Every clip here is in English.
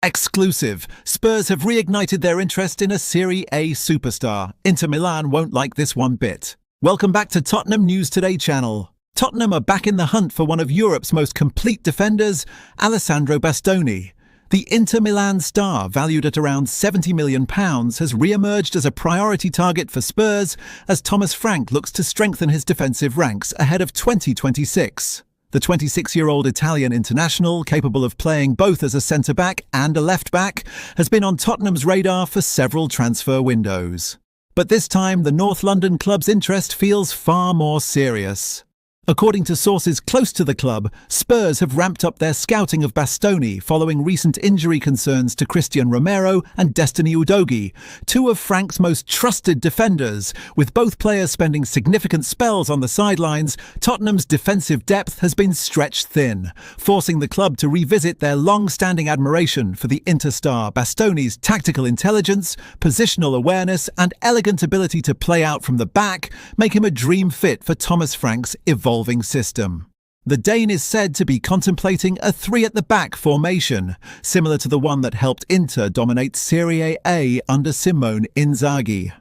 Exclusive. Spurs have reignited their interest in a Serie A superstar. Inter Milan won't like this one bit. Welcome back to Tottenham News Today channel. Tottenham are back in the hunt for one of Europe's most complete defenders, Alessandro Bastoni. The Inter Milan star, valued at around £70 million, has re-emerged as a priority target for Spurs as Thomas Frank looks to strengthen his defensive ranks ahead of 2026. The 26-year-old Italian international, capable of playing both as a centre-back and a left-back, has been on Tottenham's radar for several transfer windows. But this time, the North London club's interest feels far more serious. According to sources close to the club, Spurs have ramped up their scouting of Bastoni following recent injury concerns to Cristian Romero and Destiny Udogie, two of Frank's most trusted defenders. With both players spending significant spells on the sidelines, Tottenham's defensive depth has been stretched thin, forcing the club to revisit their long-standing admiration for the Interstar. Bastoni's tactical intelligence, positional awareness and elegant ability to play out from the back make him a dream fit for Thomas Frank's evolving system. The Dane is said to be contemplating a three-at-the-back formation, similar to the one that helped Inter dominate Serie A under Simone Inzaghi.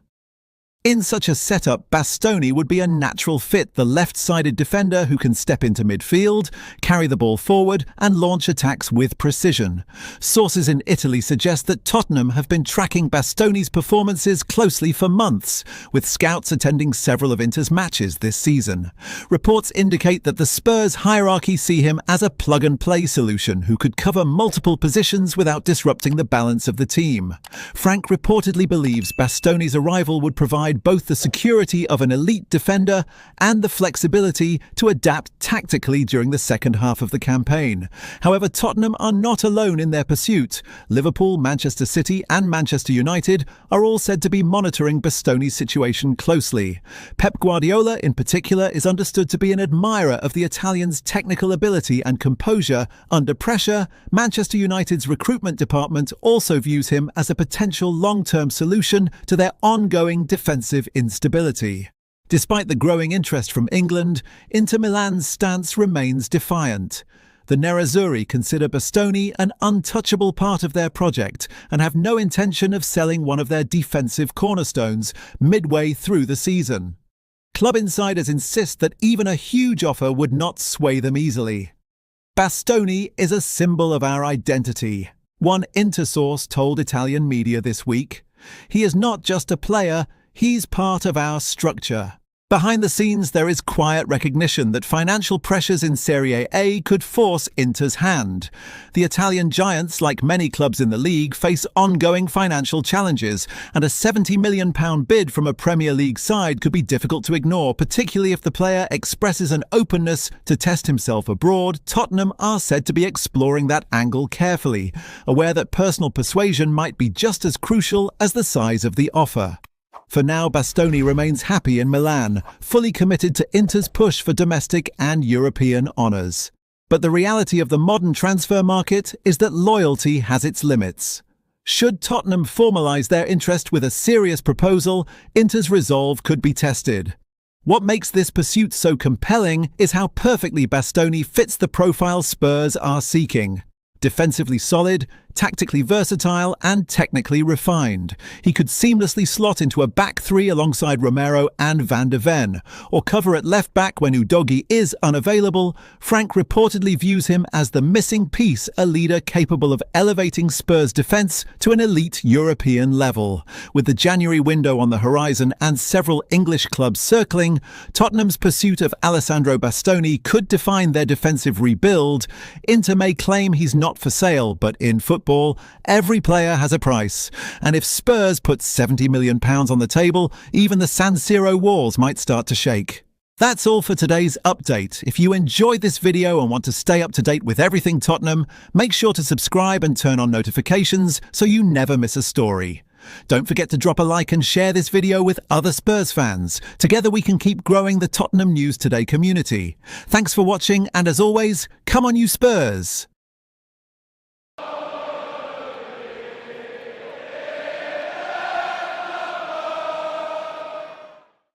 In such a setup, Bastoni would be a natural fit, the left-sided defender who can step into midfield, carry the ball forward and launch attacks with precision. Sources in Italy suggest that Tottenham have been tracking Bastoni's performances closely for months, with scouts attending several of Inter's matches this season. Reports indicate that the Spurs hierarchy see him as a plug-and-play solution who could cover multiple positions without disrupting the balance of the team. Frank reportedly believes Bastoni's arrival would provide both the security of an elite defender and the flexibility to adapt tactically during the second half of the campaign. However, Tottenham are not alone in their pursuit. Liverpool, Manchester City and Manchester United are all said to be monitoring Bastoni's situation closely. Pep Guardiola, in particular, is understood to be an admirer of the Italian's technical ability and composure under pressure. Manchester United's recruitment department also views him as a potential long-term solution to their ongoing defensive instability. Despite the growing interest from England, Inter Milan's stance remains defiant. The Nerazzurri consider Bastoni an untouchable part of their project and have no intention of selling one of their defensive cornerstones midway through the season. Club insiders insist that even a huge offer would not sway them easily. Bastoni is a symbol of our identity, one Inter source told Italian media this week. He is not just a player, he's part of our structure. Behind the scenes, there is quiet recognition that financial pressures in Serie A could force Inter's hand. The Italian giants, like many clubs in the league, face ongoing financial challenges, and a £70 million bid from a Premier League side could be difficult to ignore, particularly if the player expresses an openness to test himself abroad. Tottenham are said to be exploring that angle carefully, aware that personal persuasion might be just as crucial as the size of the offer. For now, Bastoni remains happy in Milan, fully committed to Inter's push for domestic and European honours. But the reality of the modern transfer market is that loyalty has its limits. Should Tottenham formalise their interest with a serious proposal, Inter's resolve could be tested. What makes this pursuit so compelling is how perfectly Bastoni fits the profile Spurs are seeking. Defensively solid, tactically versatile and technically refined, he could seamlessly slot into a back three alongside Romero and Van de Ven, or cover at left back when Udogie is unavailable. Frank reportedly views him as the missing piece, a leader capable of elevating Spurs' defence to an elite European level. With the January window on the horizon and several English clubs circling, Tottenham's pursuit of Alessandro Bastoni could define their defensive rebuild. Inter may claim he's not for sale, but in football, every player has a price, and if Spurs put £70 million on the table, even the San Siro walls might start to shake. That's all for today's update. If you enjoyed this video and want to stay up to date with everything Tottenham, make sure to subscribe and turn on notifications so you never miss a story. Don't forget to drop a like and share this video with other Spurs fans. Together we can keep growing the Tottenham News Today community. Thanks for watching, and as always, come on you Spurs!